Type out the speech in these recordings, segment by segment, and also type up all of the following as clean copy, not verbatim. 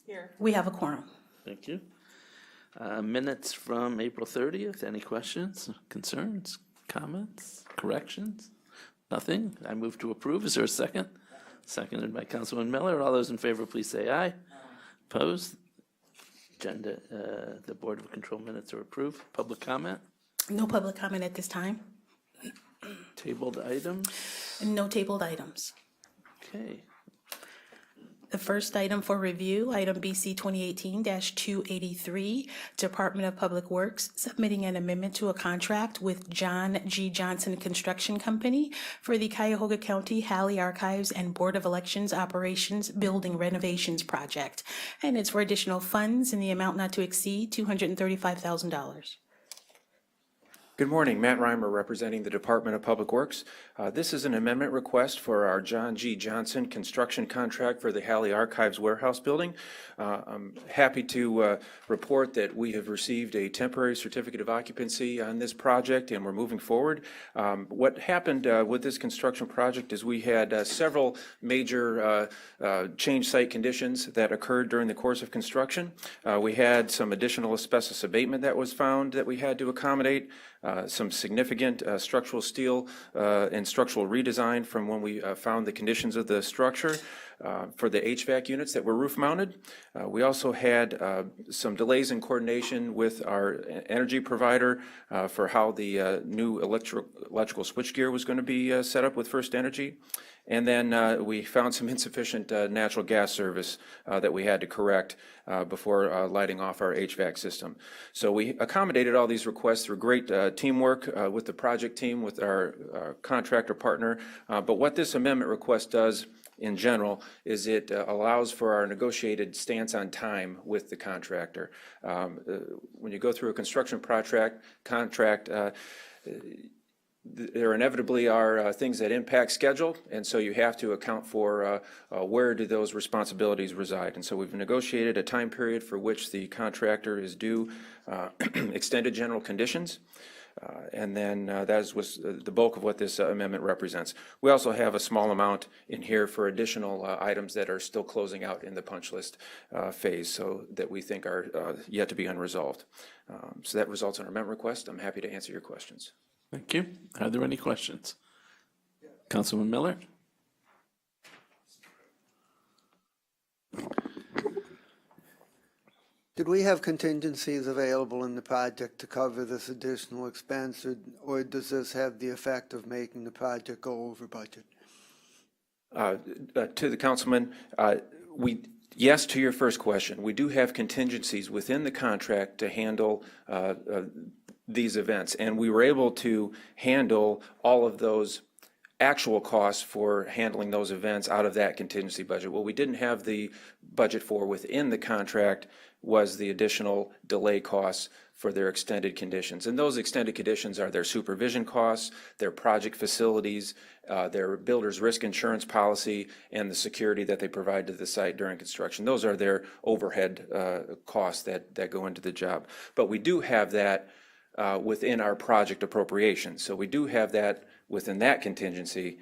Here. We have a quorum. Thank you. Minutes from April 30th. Any questions, concerns, comments, corrections? Nothing. I move to approve. Is there a second? Seconded by Councilman Miller. All those in favor, please say aye. Opposed? The Board of Control minutes are approved. Public comment? No public comment at this time. Tabled items? And no tabled items. Okay. The first item for review, item BC 2018-283, Department of Public Works, submitting an amendment to a contract with John G. Johnson Construction Company for the Cuyahoga County Halley Archives and Board of Elections Operations Building Renovations Project. And it's for additional funds in the amount not to exceed $235,000. Good morning, Matt Reimer representing the Department of Public Works. This is an amendment request for our John G. Johnson construction contract for the Halley Archives Warehouse Building. I'm happy to report that we have received a temporary certificate of occupancy on this project and we're moving forward. What happened with this construction project is we had several major change site conditions that occurred during the course of construction. We had some additional asbestos abatement that was found that we had to accommodate. Some significant structural steel and structural redesign from when we found the conditions of the structure for the HVAC units that were roof mounted. We also had some delays in coordination with our energy provider for how the new electrical switchgear was going to be set up with First Energy. And then we found some insufficient natural gas service that we had to correct before lighting off our HVAC system. So we accommodated all these requests through great teamwork with the project team, with our contractor partner. But what this amendment request does in general is it allows for our negotiated stance on time with the contractor. When you go through a construction contract, there inevitably are things that impact schedule, and so you have to account for where do those responsibilities reside. And so we've negotiated a time period for which the contractor is due extended general conditions. And then that was the bulk of what this amendment represents. We also have a small amount in here for additional items that are still closing out in the punch list phase, so that we think are yet to be unresolved. So that results in our amendment request. I'm happy to answer your questions. Thank you. Are there any questions? Councilman Miller? Did we have contingencies available in the project to cover this additional expense, or does this have the effect of making the project go over budget? To the councilman, yes, to your first question, we do have contingencies within the contract to handle these events, and we were able to handle all of those actual costs for handling those events out of that contingency budget. What we didn't have the budget for within the contract was the additional delay costs for their extended conditions. And those extended conditions are their supervision costs, their project facilities, their builder's risk insurance policy, and the security that they provide to the site during construction. Those are their overhead costs that go into the job. But we do have that within our project appropriation. So we do have that within that contingency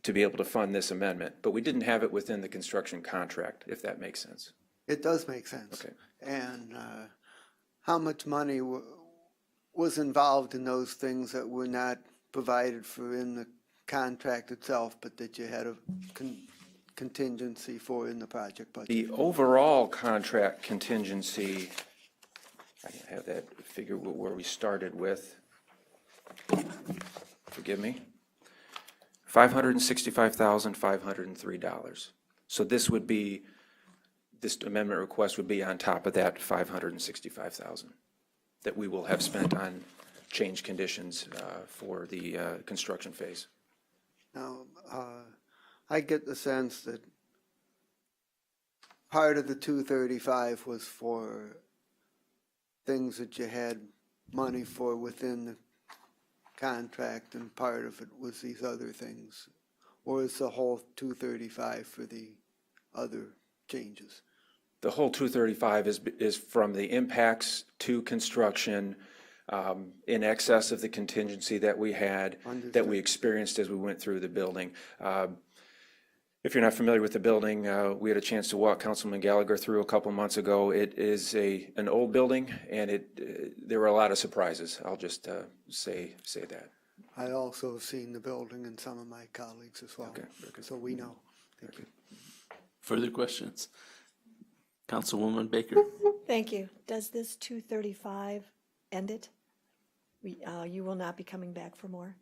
to be able to fund this amendment. But we didn't have it within the construction contract, if that makes sense. It does make sense. Okay. And how much money was involved in those things that were not provided for in the contract itself, but that you had a contingency for in the project budget? The overall contract contingency, I have that figure where we started with, forgive me, $565,503. So this amendment request would be on top of that $565,000 that we will have spent on change conditions for the construction phase. Now, I get the sense that part of the 235 was for things that you had money for within the contract, and part of it was these other things. Or is the whole 235 for the other changes? The whole 235 is from the impacts to construction in excess of the contingency that we had, that we experienced as we went through the building. If you're not familiar with the building, we had a chance to walk Councilman Gallagher through a couple months ago. It is an old building, and there were a lot of surprises. I'll just say that. I also have seen the building and some of my colleagues as well. Okay, very good. So we know. Thank you. Further questions? Councilwoman Baker? Thank you. Does this 235 end it? You will not be coming back for more?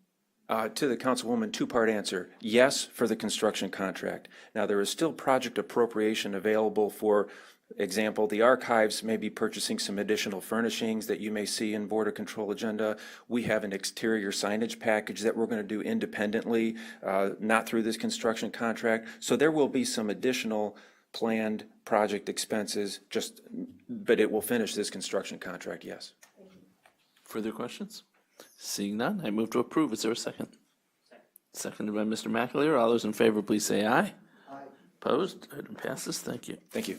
To the Councilwoman, two-part answer. Yes, for the construction contract. Now, there is still project appropriation available. For example, the archives may be purchasing some additional furnishings that you may see in Border Control agenda. We have an exterior signage package that we're going to do independently, not through this construction contract. So there will be some additional planned project expenses, but it will finish this construction contract, yes. Further questions? Seeing none, I move to approve. Is there a second? Seconded by Mr. McAleer. All those in favor, please say aye. Aye. Opposed? Item passes. Thank you. Thank you.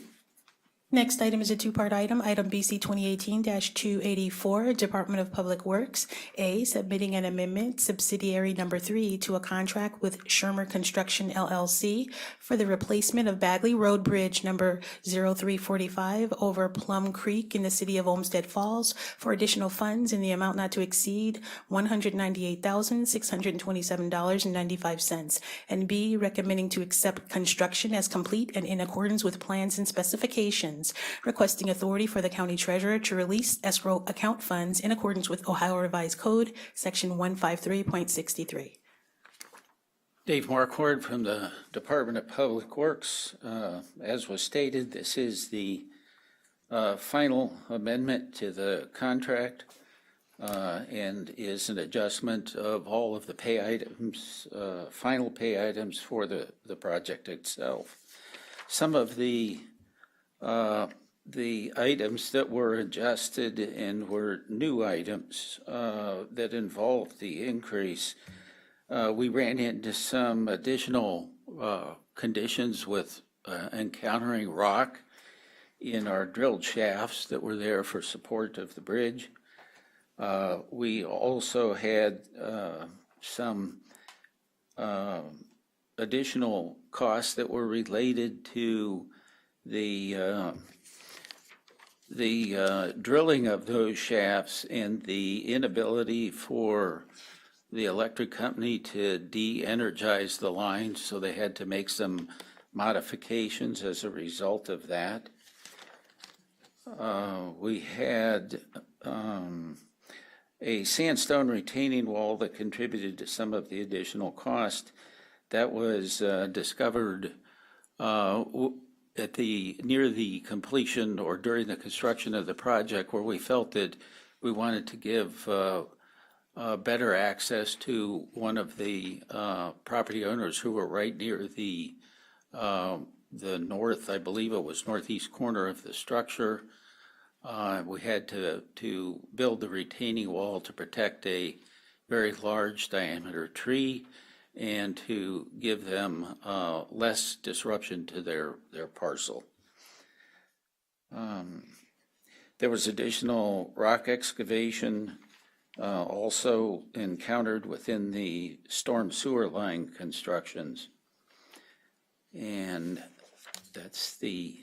Next item is a two-part item, item BC 2018-284, Department of Public Works. A, submitting an amendment, subsidiary number 3, to a contract with Shermer Construction LLC for the replacement of Bagley Road Bridge number 0345 over Plum Creek in the city of Olmsted Falls for additional funds in the amount not to exceed $198,627.95. And B, recommending to accept construction as complete and in accordance with plans and specifications, requesting authority for the county treasurer to release escrow account funds in accordance with Ohio Revised Code, section 153.63. Dave Marquardt from the Department of Public Works. As was stated, this is the final amendment to the contract and is an adjustment of all of the pay items, final pay items for the project itself. Some of the items that were adjusted and were new items that involved the increase, we ran into some additional conditions with encountering rock in our drilled shafts that were there for support of the bridge. We also had some additional costs that were related to the drilling of those shafts and the inability for the electric company to de-energize the lines, so they had to make some modifications as a result of that. We had a sandstone retaining wall that contributed to some of the additional cost that was discovered near the completion or during the construction of the project, where we felt that we wanted to give better access to one of the property owners who were right near the north, I believe it was northeast corner of the structure. We had to build the retaining wall to protect a very large diameter tree and to give them less disruption to their parcel. There was additional rock excavation also encountered within the storm sewer line constructions. And that's the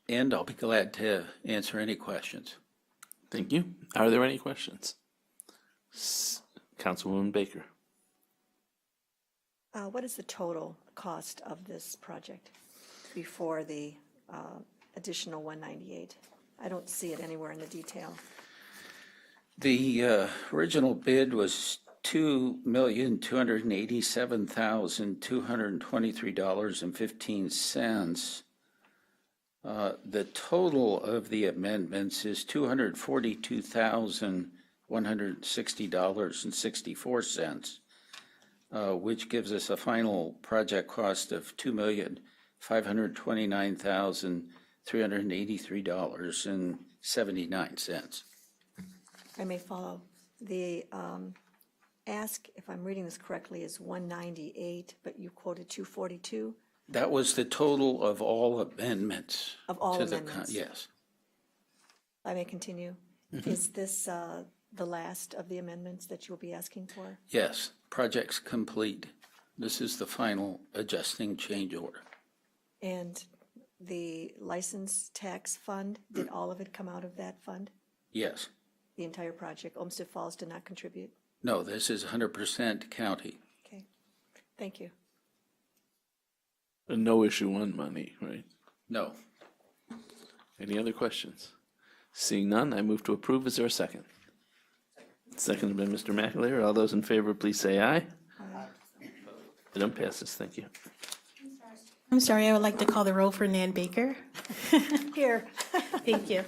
end. I'll be glad to answer any questions. Thank you. Are there any questions? Councilwoman Baker. What is the total cost of this project before the additional 198? I don't see it anywhere in the detail. The original bid was $2,287,223.15. The total of the amendments is $242,160.64, which gives us a final project cost of $2,529,383.79. I may follow. The ask, if I'm reading this correctly, is 198, but you quoted 242 That was the total of all amendments. of all to the amendments. Yes. I may continue. Is this the last of the amendments that you'll be asking for? Yes, project's complete. This is the final adjusting change order. And the license tax fund, did all of it come out of that fund? Yes. The entire project? Olmsted Falls did not contribute? No, this is 100% county. Okay, thank you. No issue on money, right? No. Any other questions? Seeing none, I move to approve. Is there a second? Seconded by Mr. McAleer. All those in favor, please say aye. Item passes. Thank you. I'm sorry, I would like to call the roll for Nan Baker. Here. Thank you.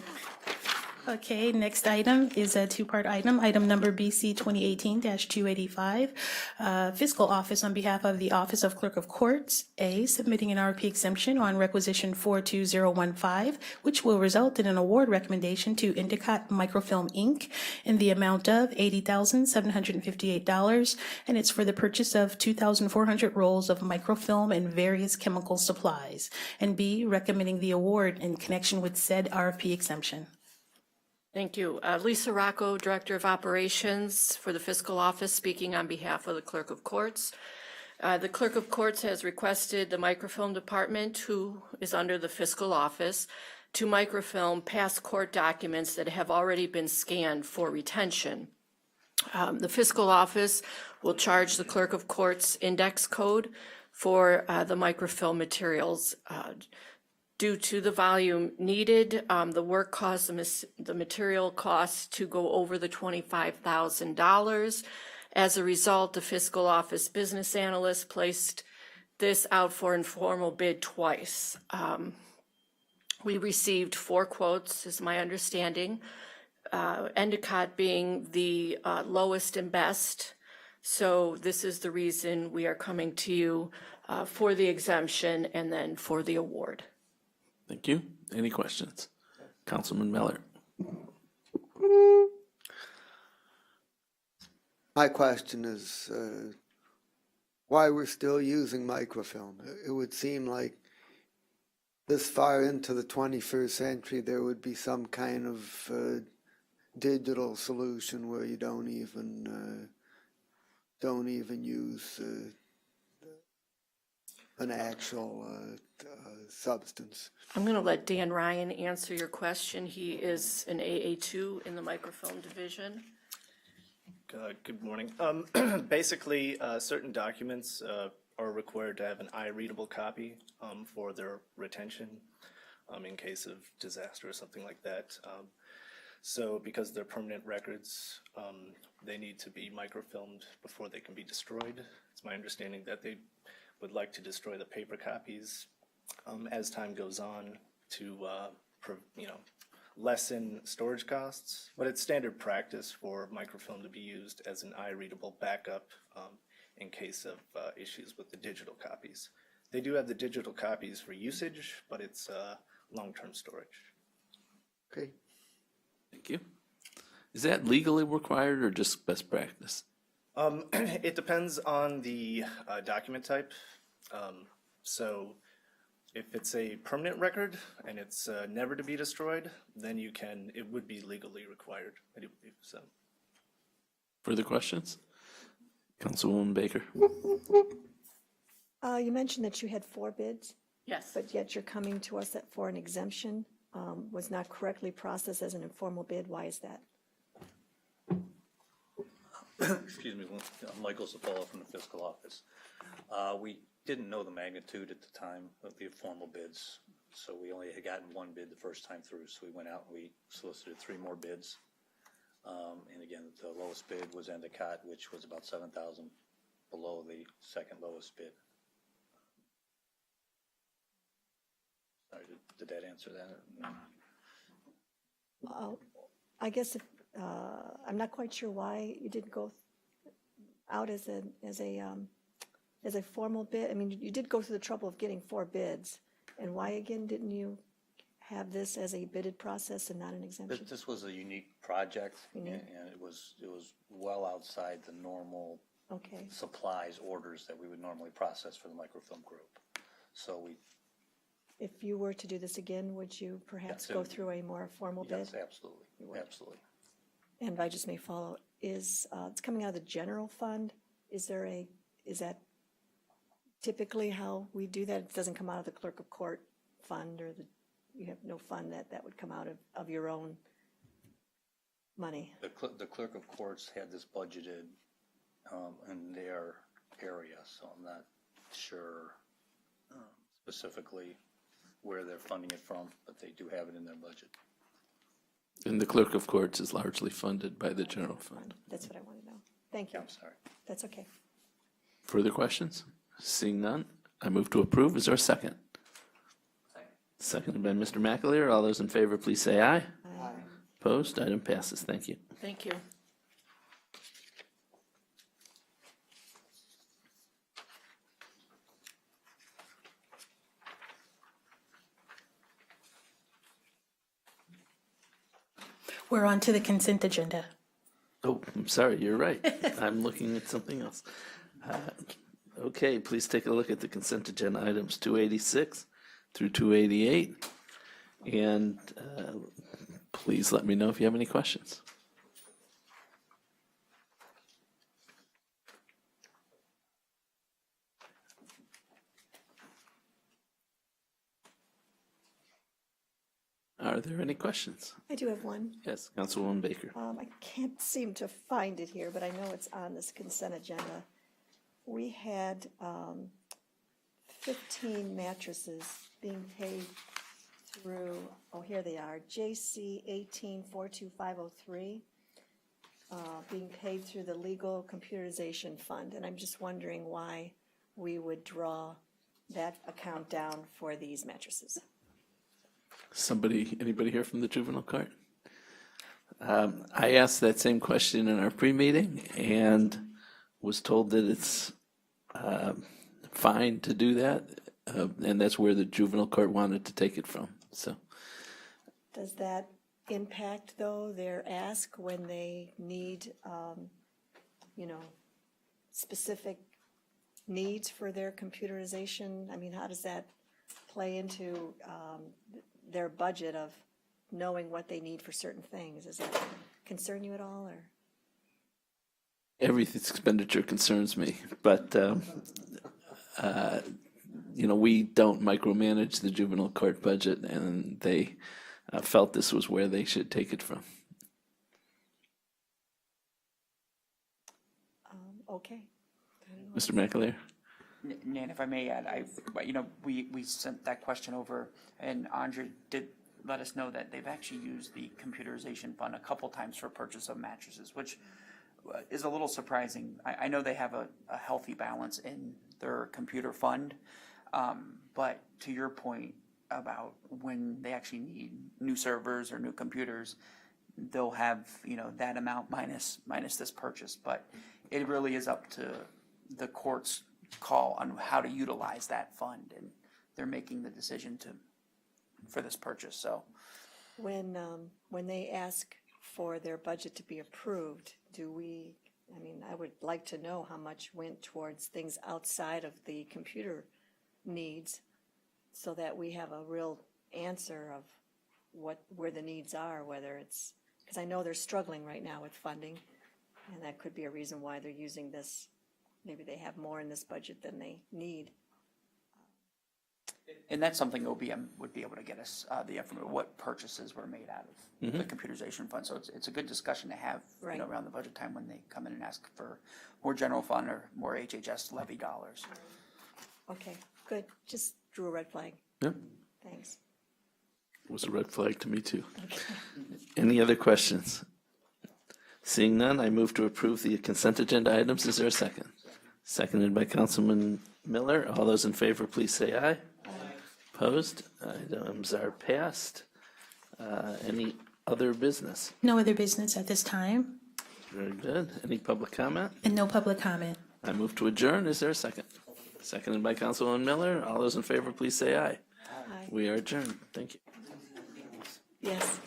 Okay, next item is a two-part item. Item number BC 2018-285. Fiscal Office on behalf of the Office of Clerk of Courts, A, submitting an RP exemption on requisition 42015, which will result in an award recommendation to Endicott Microfilm, Inc. in the amount of $80,758, and it's for the purchase of 2,400 rolls of microfilm and various chemical supplies. And B, recommending the award in connection with said RFP exemption. Thank you. Lisa Rocco, Director of Operations for the Fiscal Office, speaking on behalf of the Clerk of Courts. The Clerk of Courts has requested the Microfilm Department, who is under the Fiscal Office, to microfilm past court documents that have already been scanned for retention. The Fiscal Office will charge the Clerk of Courts index code for the microfilm materials. Due to the volume needed, the work costs, the material costs to go over the $25,000. As a result, the Fiscal Office business analyst placed this out for informal bid twice. We received 4 quotes, is my understanding, Endicott being the lowest and best. So this is the reason we are coming to you for the exemption and then for the award. Thank you. Any questions? Councilman Miller. My question is why we're still using microfilm. It would seem like this far into the 21st century there would be some kind of digital solution where you don't even use an actual substance. I'm going to let Dan Ryan answer your question. He is an AA2 in the microfilm division. Good morning. Basically, certain documents are required to have an eye-readable copy for their retention in case of disaster or something like that. So because they're permanent records, they need to be microfilmed before they can be destroyed. It's my understanding that they would like to destroy the paper copies as time goes on to lessen storage costs, but it's standard practice for microfilm to be used as an eye-readable backup in case of issues with the digital copies. They do have the digital copies for usage, but it's long-term storage. Okay. Thank you. Is that legally required or just best practice? It depends on the document type. So if it's a permanent record and it's never to be destroyed, then it would be legally required, I do believe so. Further questions? Councilwoman Baker. You mentioned that you had 4 bids, Yes. but yet you're coming to us for an exemption. Was not correctly processed as an informal bid. Why is that? Excuse me, Michael Zapola from the Fiscal Office. We didn't know the magnitude at the time of the formal bids, so we only had gotten 1 bid the first time through, so we went out and we solicited 3 more bids. And again, the lowest bid was Endicott, which was about $7,000 below the second lowest bid. Sorry, did that answer that? No. I guess I'm not quite sure why you didn't go out as a formal bid. I mean, you did go through the trouble of getting 4 bids, and why again didn't you have this as a bidded process and not an exemption? This was a unique project, Unique. and it was well outside the normal Okay. supplies orders that we would normally process for the microfilm group. So we, If you were to do this again, would you perhaps Yes, go through a more formal bid? yes, absolutely, absolutely. And if I just may follow, it's coming out of the general fund? Is that typically how we do that? It doesn't come out of the clerk of court fund, or you have no fund that would come out of your own money? The clerk of courts had this budgeted in their area, so I'm not sure specifically where they're funding it from, but they do have it in their budget. And the clerk of courts is largely funded by the general fund. That's what I want to know. Thank you. I'm sorry. That's okay. Further questions? Seeing none, I move to approve. Is there a second? Seconded by Mr. McAleer. All those in favor, please say aye. Opposed? Item passes. Thank you. Thank you. We're on to the consent agenda. Oh, I'm sorry, you're right. I'm looking at something else. Okay, please take a look at the consent agenda items 286 through 288. And please let me know if you have any questions. Are there any questions? I do have one. Yes, Councilwoman Baker. I can't seem to find it here, but I know it's on this consent agenda. We had 15 mattresses being paid through, oh, here they are, JC 1842503, being paid through the Legal Computerization Fund. And I'm just wondering why we would draw that account down for these mattresses. Anybody here from the juvenile court? I asked that same question in our pre-meeting and was told that it's fine to do that, and that's where the juvenile court wanted to take it from, so. Does that impact, though, their ask when they need, specific needs for their computerization? I mean, how does that play into their budget of knowing what they need for certain things? Does that concern you at all, or? Every expenditure concerns me, but, we don't micromanage the juvenile court budget, and they felt this was where they should take it from. Okay. Mr. McAleer? Nan, if I may add, we sent that question over, and Andre did let us know that they've actually used the computerization fund a couple times for purchase of mattresses, which is a little surprising. I know they have a healthy balance in their computer fund, but to your point about when they actually need new servers or new computers, they'll have, that amount minus this purchase. But it really is up to the court's call on how to utilize that fund, and they're making the decision for this purchase. So When they ask for their budget to be approved, I would like to know how much went towards things outside of the computer needs, so that we have a real answer of where the needs are, whether it's, because I know they're struggling right now with funding, and that could be a reason why they're using this. Maybe they have more in this budget than they need. And that's something OBM would be able to get us the information, what purchases were made out of the computerization fund. So it's a good discussion to have, Right. around the budget time when they come in and ask for more general fund or more HHS levy dollars. Okay, good. Just drew a red flag. Yep. Thanks. It was a red flag to me, too. Any other questions? Seeing none, I move to approve the consent agenda items. Is there a second? Seconded by Councilman Miller. All those in favor, please say aye. Opposed? Items are passed. Any other business? No other business at this time, Very good. Any public comment? and no public comment. I move to adjourn. Is there a second? Seconded by Councilman Miller. All those in favor, please say aye. Aye. We are adjourned. Thank you. Yes.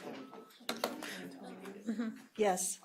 Yes.